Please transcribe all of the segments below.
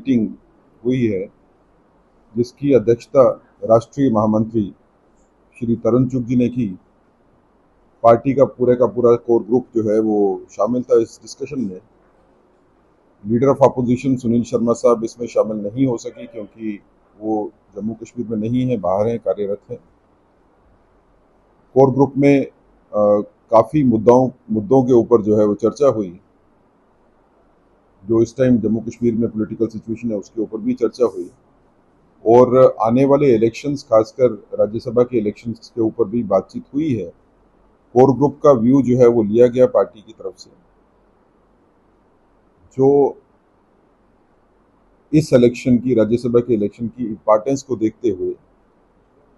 Meeting हुई है जिसकी अध्यक्षता राष्ट्रीय महामंत्री श्री तरुण चुग जी ने की। पार्टी का पूरा कोर ग्रुप जो है वो शामिल था इस डिस्कशन में। Leader of opposition Sunil Sharma साहब इसमें शामिल नहीं हो सके क्योंकि वो जम्मू कश्मीर में नहीं है, बाहर हैं, कार्यरत हैं। कोर ग्रुप में काफ़ी मुद्दों के ऊपर जो है वो चर्चा हुई। जो इस टाइम जम्मू कश्मीर में पॉलिटिकल सिचुएशन है उसके ऊपर भी चर्चा हुई और आने वाले इलेक्शंस, खासकर राज्यसभा के इलेक्शंस के ऊपर भी बातचीत हुई है। कोर ग्रुप का व्यू जो है वो लिया गया पार्टी की तरफ से। जो इस इलेक्शन की, राज्यसभा के इलेक्शन की इम्पोर्टेंस को देखते हुए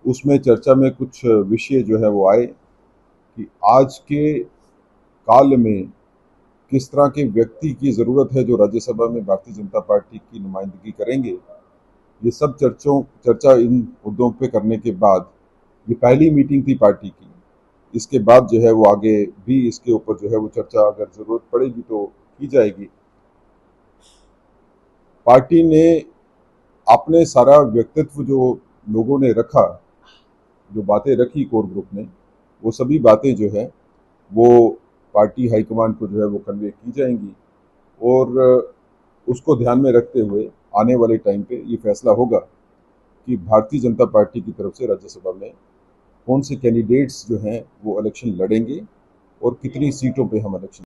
उसमें चर्चा में कुछ विषय जो है वो आए कि आज के काल में किस तरह के व्यक्ति की ज़रूरत है जो राज्यसभा में भारतीय जनता पार्टी की नुमाइंदगी करेंगे। ये सब चर्चा इन मुद्दों पे करने के बाद ये पहली मीटिंग थी पार्टी की। इसके बाद जो है वो आगे भी इसके ऊपर जो है वो चर्चा अगर ज़रूरत पड़ेगी तो की जाएगी। पार्टी ने अपने सारा व्यक्तित्व जो लोगों ने रखा, जो बातें रखी कोर ग्रुप ने, वो सभी बातें जो है वो पार्टी हाईकमान को जो है वो कन्वे की जाएंगी और उसको ध्यान में रखते हुए आने वाले टाइम पे ये फैसला होगा कि भारतीय जनता पार्टी की तरफ से राज्यसभा में कौन से कैंडिडेट्स जो हैं वो इलेक्शन लड़ेंगे और कितनी सीटों पे हम इलेक्शन